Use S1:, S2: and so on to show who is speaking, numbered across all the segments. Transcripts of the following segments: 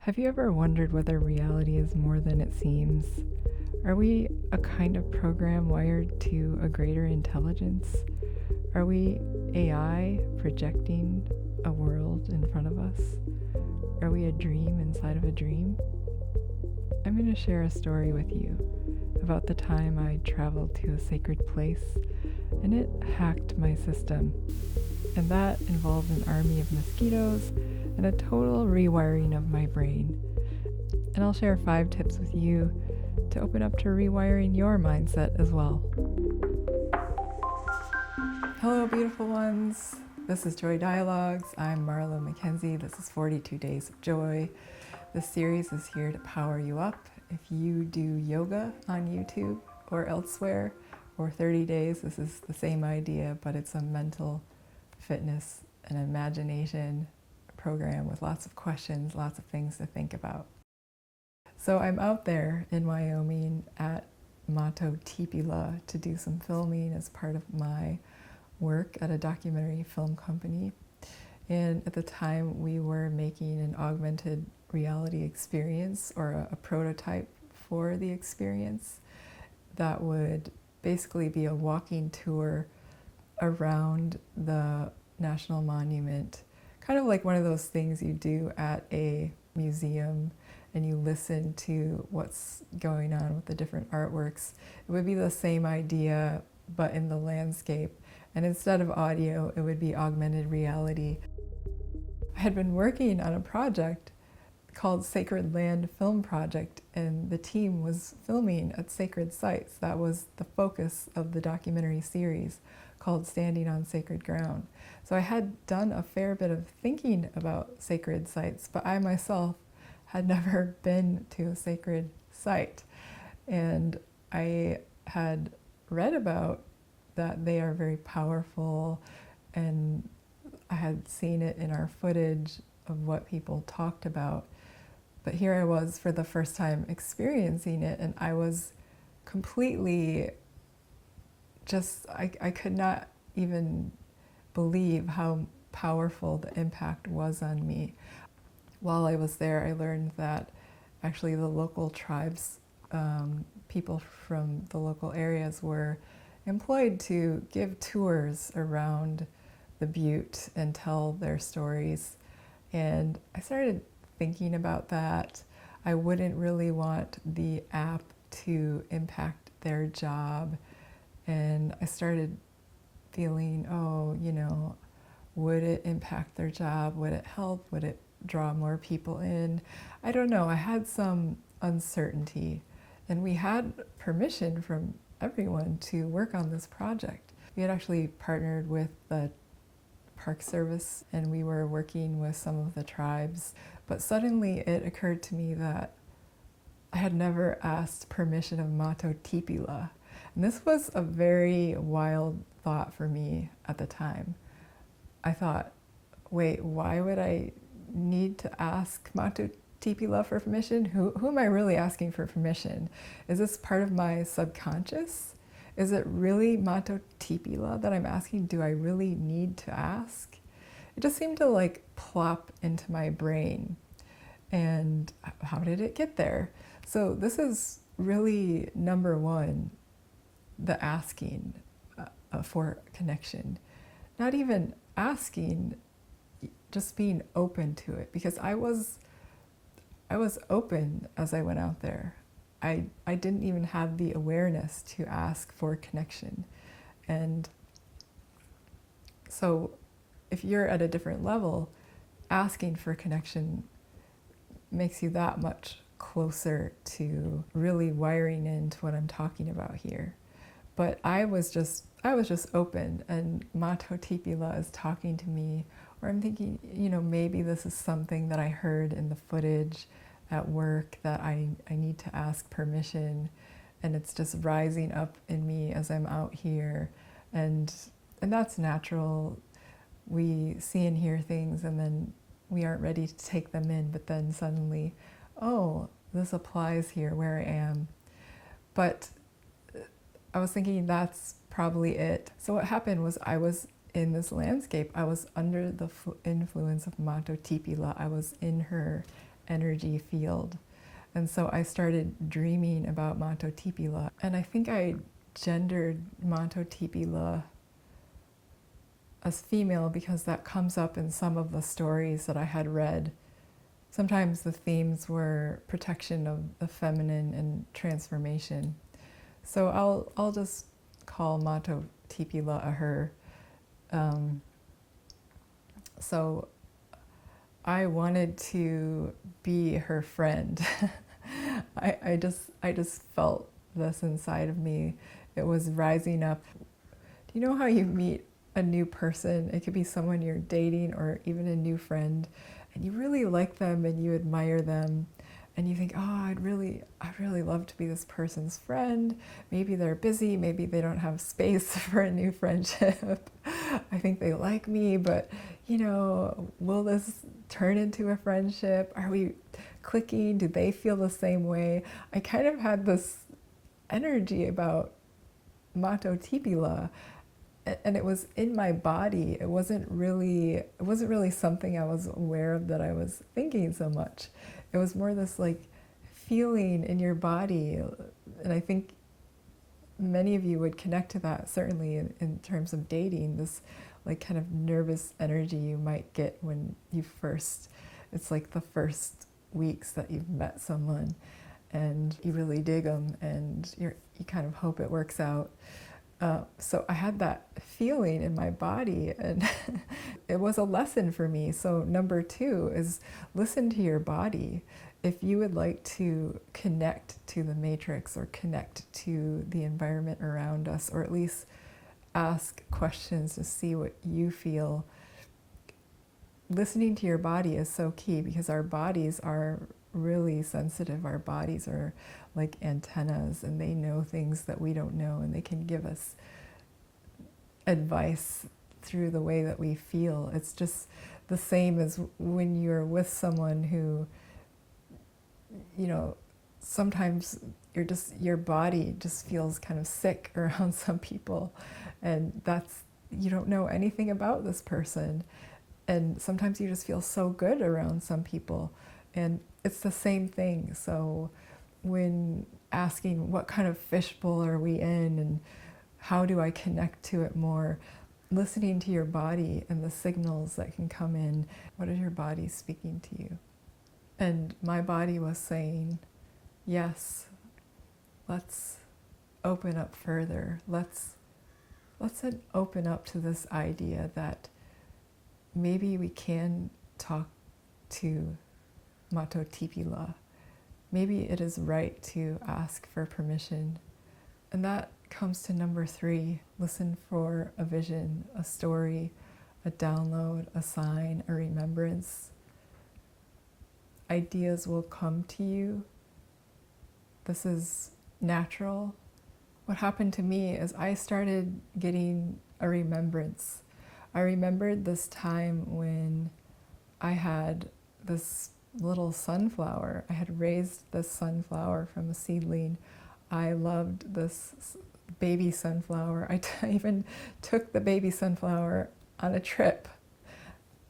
S1: Have you ever wondered whether reality is more than it seems? Are we a kind of program wired to a greater intelligence? Are we AI projecting a world in front of us? Are we a dream inside of a dream? I'm going to share a story with you about the time I traveled to a sacred place and it hacked my system. And that involved an army of mosquitoes and a total rewiring of my brain. And I'll share 5 tips with you to open up to rewiring your mindset as well. Hello, beautiful ones. This is Joy Dialogues. I'm Marla McKenzie. This is 42 Days of Joy. This series is here to power you up. If you do yoga on YouTube or elsewhere, or 30 days, this is the same idea, but it's a mental fitness and imagination program with lots of questions, lots of things to think about. So I'm out there in Wyoming at Mato Tipila to do some filming as part of my work at a documentary film company. And at the time we were making an augmented reality experience, or a prototype for the experience that would basically be a walking tour around the national monument, kind of like one of those things you do at a museum and you listen to what's going on with the different artworks. It would be the same idea, but in the landscape. And instead of audio, it would be augmented reality. I had been working on a project called Sacred Land Film Project, and the team was filming at sacred sites. That was the focus of the documentary series called Standing on Sacred Ground. So I had done a fair bit of thinking about sacred sites, but I myself had never been to a sacred site. And I had read about that they are very powerful, and I had seen it in our footage of what people talked about. But here I was for the first time experiencing it, and I was completely I could not even believe how powerful the impact was on me. While I was there, I learned that actually the local tribes, people from the local areas, were employed to give tours around the butte and tell their stories. And I started thinking about that. I wouldn't really want the app to impact their job. And I started feeling, would it impact their job? Would it help? Would it draw more people in? I don't know. I had some uncertainty. And we had permission from everyone to work on this project. We had actually partnered with the Park Service, and we were working with some of the tribes. But suddenly it occurred to me that I had never asked permission of Mato Tipila. And this was a very wild thought for me at the time. I thought, wait, why would I need to ask Mato Tipila for permission? Who am I really asking for permission? Is this part of my subconscious? Is it really Mato Tipila that I'm asking? Do I really need to ask? It just seemed to plop into my brain. And how did it get there? So this is really number one, the asking for connection. Not even asking, just being open to it. Because I was open as I went out there. I didn't even have the awareness to ask for connection. And so if you're at a different level, asking for connection makes you that much closer to really wiring into what I'm talking about here. But I was just open, and Mato Tipila is talking to me, or I'm thinking, maybe this is something that I heard in the footage at work that I need to ask permission, and it's just rising up in me as I'm out here, and that's natural. We see and hear things, and then we aren't ready to take them in, but then suddenly, oh, this applies here where I am. But I was thinking that's probably it. So what happened was I was in this landscape. I was under the influence of Mato Tipila. I was in her energy field. And so I started dreaming about Mato Tipila. And I think I gendered Mato Tipila as female because that comes up in some of the stories that I had read. Sometimes the themes were protection of the feminine and transformation. So I'll just call Mato Tipila a her. So I wanted to be her friend. I just felt this inside of me. It was rising up. Do you know how you meet a new person? It could be someone you're dating or even a new friend, and you really like them and you admire them, and you think, oh, I'd really love to be this person's friend. Maybe they're busy, maybe they don't have space for a new friendship. I think they like me, but will this turn into a friendship? Are we clicking? Do they feel the same way? I kind of had this energy about Mato Tipila, and it was in my body. It wasn't really something I was aware of that I was thinking so much. It was more this like feeling in your body, and I think many of you would connect to that, certainly in terms of dating, this like kind of nervous energy you might get when you first, it's like the first weeks that you've met someone and you really dig them and you kind of hope it works out. So I had that feeling in my body, and it was a lesson for me. So number 2 is listen to your body. If you would like to connect to the matrix or connect to the environment around us, or at least ask questions to see what you feel, listening to your body is so key, because our bodies are really sensitive. Our bodies are like antennas, and they know things that we don't know, and they can give us advice through the way that we feel. It's just the same as when you're with someone who, sometimes your body just feels kind of sick around some people, and you don't know anything about this person, and sometimes you just feel so good around some people, and it's the same thing. So when asking what kind of fishbowl are we in and how do I connect to it more, listening to your body and the signals that can come in. What is your body speaking to you? And my body was saying, yes, let's open up further. Let's open up to this idea that maybe we can talk to Mato Tipila. Maybe it is right to ask for permission. And that comes to number 3. Listen for a vision, a story, a download, a sign, a remembrance. Ideas will come to you. This is natural. What happened to me is I started getting a remembrance. I remembered this time when I had this little sunflower. I had raised this sunflower from a seedling. I loved this baby sunflower. I even took the baby sunflower on a trip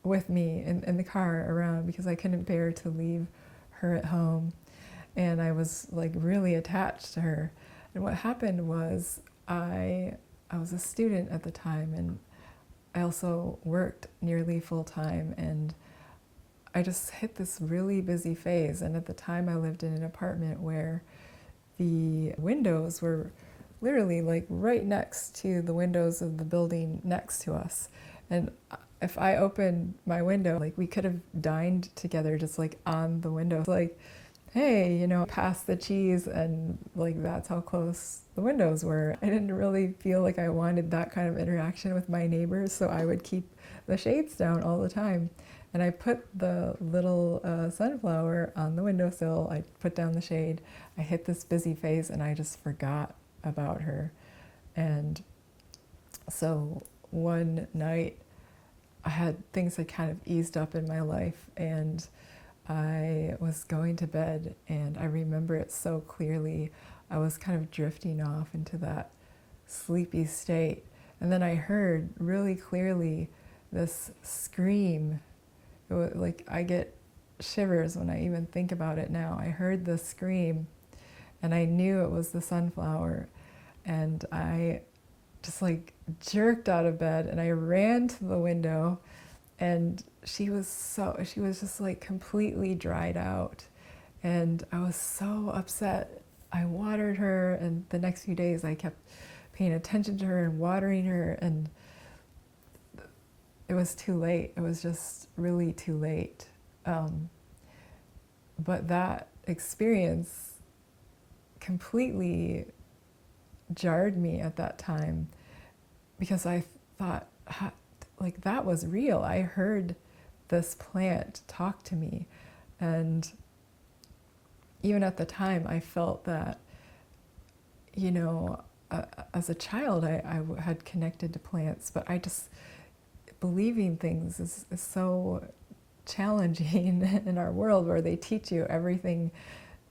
S1: with me in the car around, because I couldn't bear to leave her at home. And I was like really attached to her. And what happened was I was a student at the time, and I also worked nearly full time, and I just hit this really busy phase. And at the time I lived in an apartment where the windows were literally like right next to the windows of the building next to us. And if I opened my window, like we could have dined together just like on the window. Like, hey, pass the cheese, and like that's how close the windows were. I didn't really feel like I wanted that kind of interaction with my neighbors, so I would keep the shades down all the time. And I put the little sunflower on the windowsill. I put down the shade. I hit this busy phase, and I just forgot about her. And so one night, things had kind of eased up in my life, and I was going to bed, and I remember it so clearly. I was kind of drifting off into that sleepy state, and then I heard really clearly this scream. It was like I get shivers when I even think about it now. I heard the scream and I knew it was the sunflower, and I just like jerked out of bed and I ran to the window, and she was just like completely dried out, and I was so upset. I watered her, and the next few days I kept paying attention to her and watering her, and it was too late. It was just really too late. But that experience completely jarred me at that time, because I thought, like, that was real. I heard this plant talk to me. And even at the time, I felt that, you know, as a child, I had connected to plants, but I just, believing things is so challenging in our world, where they teach you everything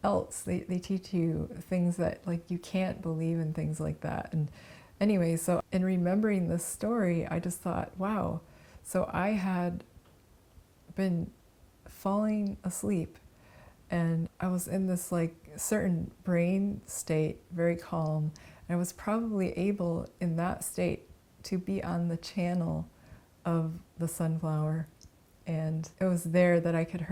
S1: else. They teach you things that, like, you can't believe in things like that. And anyway, so in remembering this story, I just thought, wow, so I had been falling asleep, and I was in this like certain brain state, very calm, and I was probably able in that state to be on the channel of the sunflower. And it was there that I could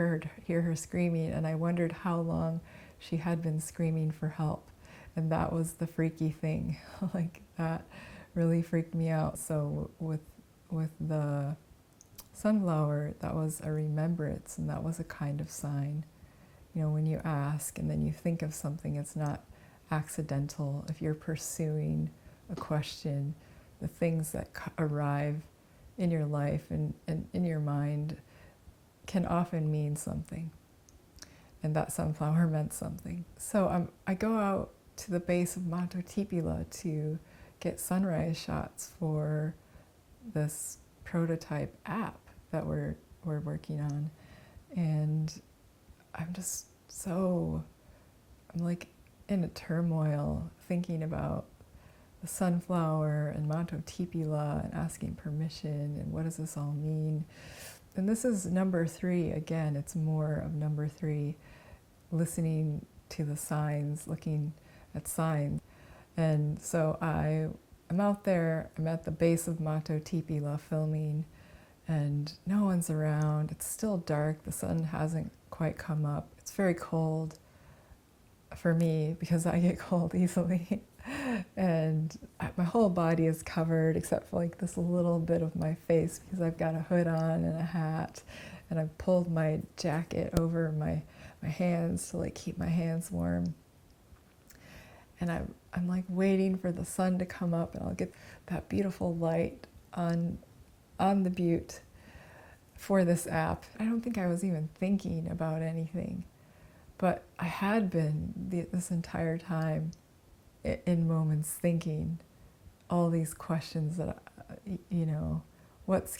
S1: hear her screaming, and I wondered how long she had been screaming for help. And that was the freaky thing. Like, that really freaked me out. So with the sunflower, that was a remembrance, and that was a kind of sign. You know, when you ask and then you think of something, it's not accidental. If you're pursuing a question, the things that arrive in your life and in your mind can often mean something. And that sunflower meant something. So I go out to the base of Mato Tipila to get sunrise shots for this prototype app that we're working on. And I'm like in a turmoil thinking about the sunflower and Mato Tipila and asking permission and what does this all mean. And this is number 3 again. It's more of number 3, listening to the signs, looking at signs. And so I'm out there, I'm at the base of Mato Tipila filming, and no one's around. It's still dark, the sun hasn't quite come up. It's very cold for me because I get cold easily. And my whole body is covered except for like this little bit of my face, because I've got a hood on and a hat, and I've pulled my jacket over my hands to like keep my hands warm. And I'm like waiting for the sun to come up, and I'll get that beautiful light on the butte for this app. I don't think I was even thinking about anything, but I had been this entire time in moments thinking all these questions that, you know, what's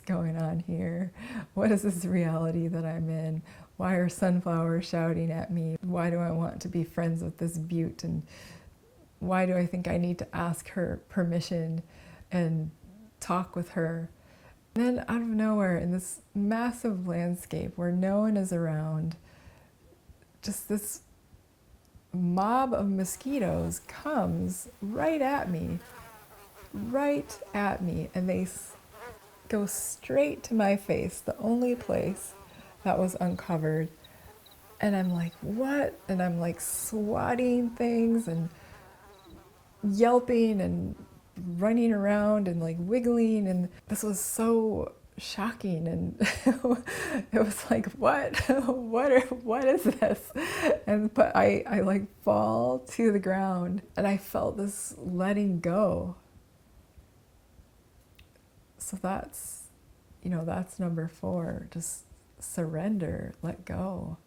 S1: going on here? What is this reality that I'm in? Why are sunflowers shouting at me? Why do I want to be friends with this butte? And why do I think I need to ask her permission and talk with her? And then out of nowhere, in this massive landscape where no one is around, just this mob of mosquitoes comes right at me, and they go straight to my face, the only place that was uncovered. And I'm like, what? And I'm like swatting things and yelping and running around and like wiggling, and this was so shocking, and it was like, what is this? But I like fall to the ground, and I felt this letting go. So that's, you know, that's number 4, just surrender, let go.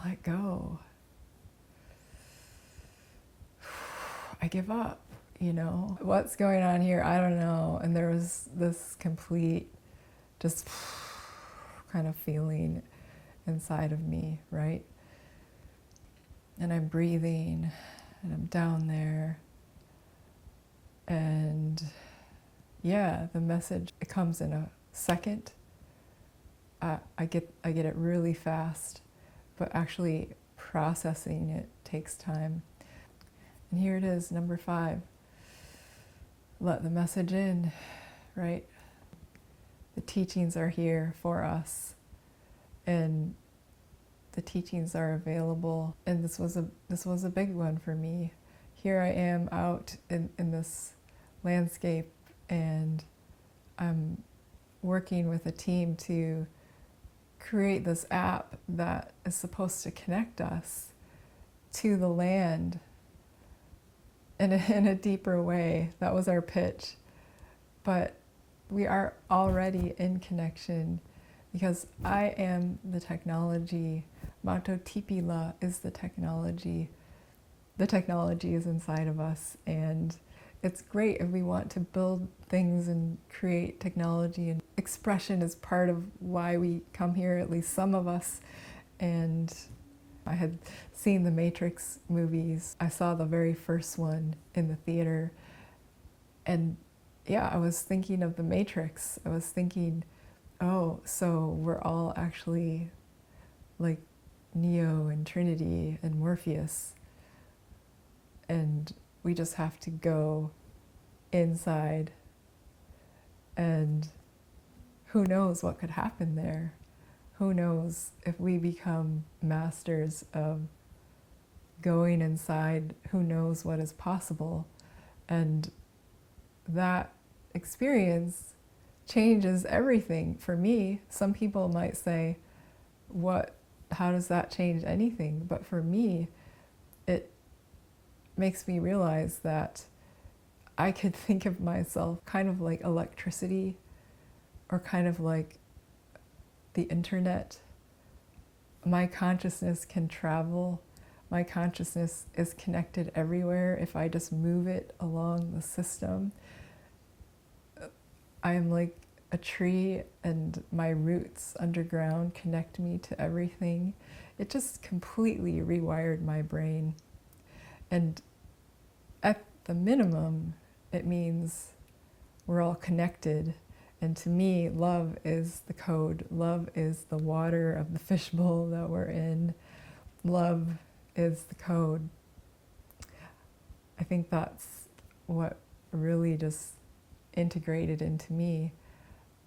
S1: I give up, you know. What's going on here? I don't know. And there was this complete just kind of feeling inside of me, right? And I'm breathing, and I'm down there. And yeah, the message, it comes in a second. I get it really fast, but actually processing it takes time. And here it is, number 5. Let the message in, right? The teachings are here for us, and the teachings are available. And this was a big one for me. Here I am out in this landscape, and I'm working with a team to create this app that is supposed to connect us to the land in a deeper way. That was our pitch. But we are already in connection because I am the technology. Mato Tipila is the technology. The technology is inside of us, and it's great if we want to build things and create technology, and expression is part of why we come here, at least some of us. And I had seen the Matrix movies. I saw the very first one in the theater, and yeah, I was thinking of the Matrix. I was thinking, oh, so we're all actually like Neo and Trinity and Morpheus, and we just have to go inside, and who knows what could happen there. Who knows if we become masters of going inside, who knows what is possible. And that experience changes everything for me. Some people might say, how does that change anything? But for me, it makes me realize that I could think of myself kind of like electricity, or kind of like the internet. My consciousness can travel. My consciousness is connected everywhere if I just move it along the system. I am like a tree, and my roots underground connect me to everything. It just completely rewired my brain. And at the minimum, it means we're all connected. And to me, love is the code. Love is the water of the fishbowl that we're in. Love is the code. I think that's what really just integrated into me.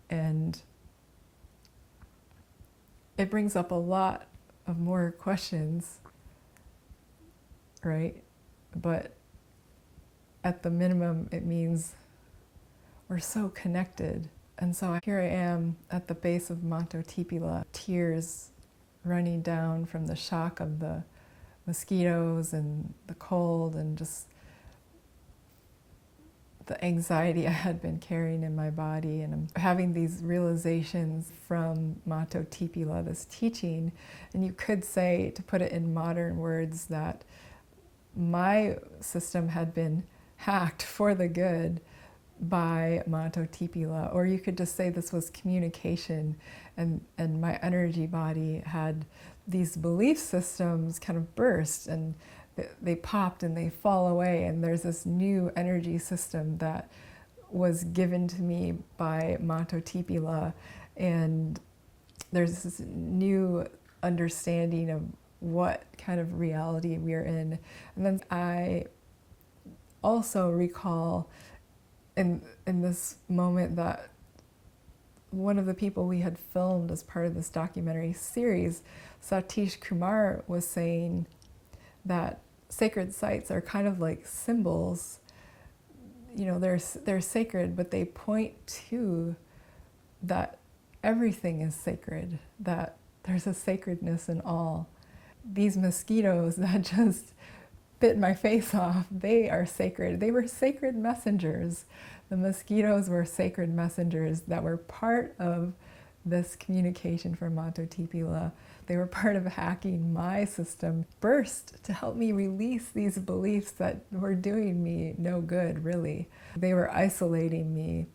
S1: And it brings up a lot of more questions, right? But at the minimum, it means we're so connected. And so here I am at the base of Mato Tipila, tears running down from the shock of the mosquitoes and the cold, and just the anxiety I had been carrying in my body. And I'm having these realizations from Mato Tipila, this teaching. And you could say, to put it in modern words, that my system had been hacked for the good by Mato Tipila. Or you could just say this was communication, and my energy body had these belief systems kind of burst, and they popped and they fall away, and there's this new energy system that was given to me by Mato Tipila, and there's this new understanding of what kind of reality we're in. And then I also recall in this moment that one of the people we had filmed as part of this documentary series, Satish Kumar, was saying that sacred sites are kind of like symbols. You know, they're sacred, but they point to that everything is sacred, that there's a sacredness in all. These mosquitoes that just bit my face off, they are sacred. They were sacred messengers. The mosquitoes were sacred messengers that were part of this communication from Mato Tipila. They were part of hacking my system burst to help me release these beliefs that were doing me no good, really. They were isolating me.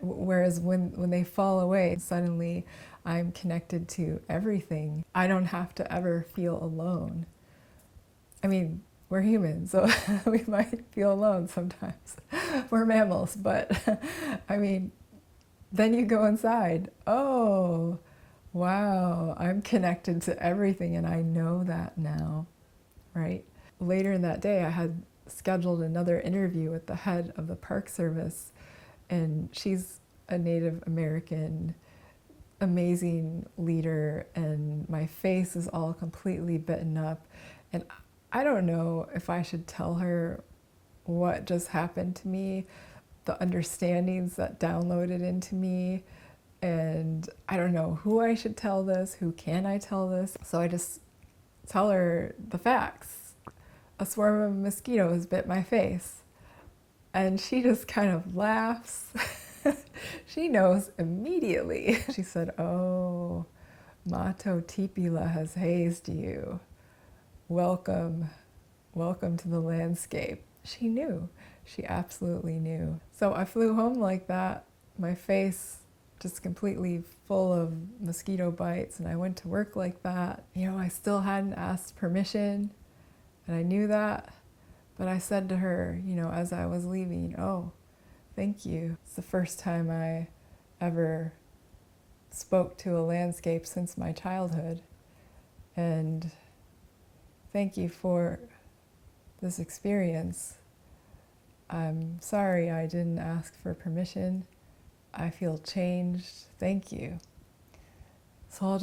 S1: Whereas when they fall away, suddenly I'm connected to everything. I don't have to ever feel alone. I mean, we're humans, so we might feel alone sometimes. We're mammals, but I mean, then you go inside. Oh, wow, I'm connected to everything and I know that now, right? Later in that day, I had scheduled another interview with the head of the Park Service, and she's a Native American, amazing leader, and my face is all completely bitten up. And I don't know if I should tell her what just happened to me, the understandings that downloaded into me, and I don't know who I should tell this, who can I tell this. So I just tell her the facts. A swarm of mosquitoes bit my face. And she just kind of laughs. She knows immediately. She said, oh, Mato Tipila has hazed you. Welcome, welcome to the landscape. She knew. She absolutely knew. So I flew home like that, my face just completely full of mosquito bites, and I went to work like that. You know, I still hadn't asked permission, and I knew that, but I said to her, you know, as I was leaving, oh, thank you. It's the first time I ever spoke to a landscape since my childhood, and thank you for this experience. I'm sorry I didn't ask for permission. I feel changed. Thank you. So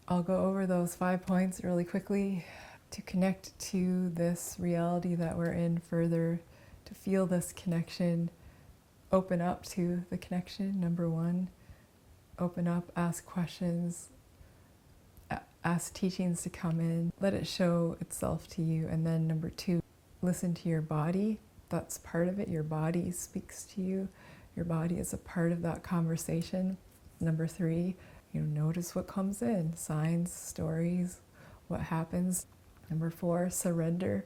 S1: I'll go over those 5 points really quickly to connect to this reality that we're in further, to feel this connection, open up to the connection. Number 1, open up, ask questions, ask teachings to come in, let it show itself to you. And then number 2, listen to your body. That's part of it. Your body speaks to you. Your body is a part of that conversation. Number 3, notice what comes in, signs, stories, what happens. Number 4, surrender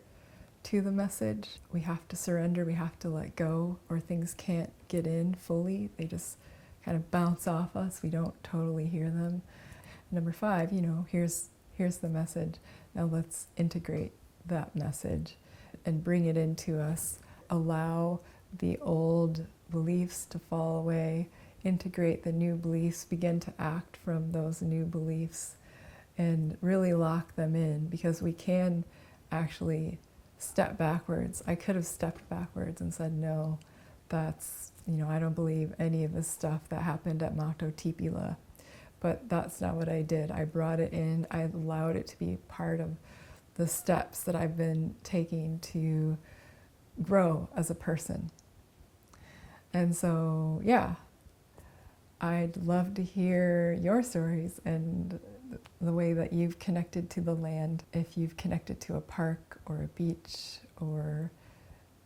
S1: to the message. We have to surrender, we have to let go, or things can't get in fully. They just kind of bounce off us. We don't totally hear them. Number 5, here's the message. Now let's integrate that message and bring it into us. Allow the old beliefs to fall away, integrate the new beliefs, begin to act from those new beliefs, and really lock them in, because we can actually step backwards. I could have stepped backwards and said, no, that's, I don't believe any of this stuff that happened at Mato Tipila. But that's not what I did. I brought it in. I allowed it to be part of the steps that I've been taking to grow as a person. And so, yeah, I'd love to hear your stories and the way that you've connected to the land. If you've connected to a park or a beach or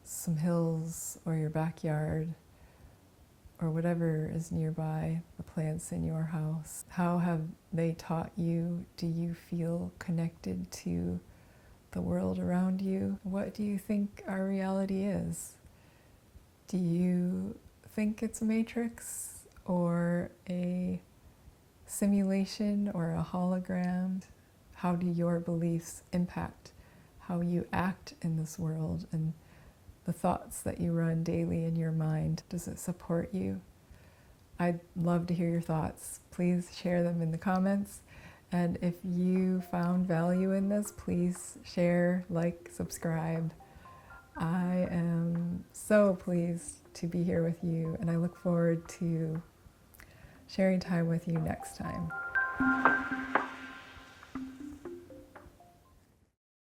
S1: some hills or your backyard or whatever is nearby, the plants in your house. How have they taught you? Do you feel connected to the world around you? What do you think our reality is? Do you think it's a matrix or a simulation or a hologram? How do your beliefs impact how you act in this world and the thoughts that you run daily in your mind? Does it support you? I'd love to hear your thoughts. Please share them in the comments. And if you found value in this, please share, like, subscribe. I am so pleased to be here with you, and I look forward to sharing time with you next time.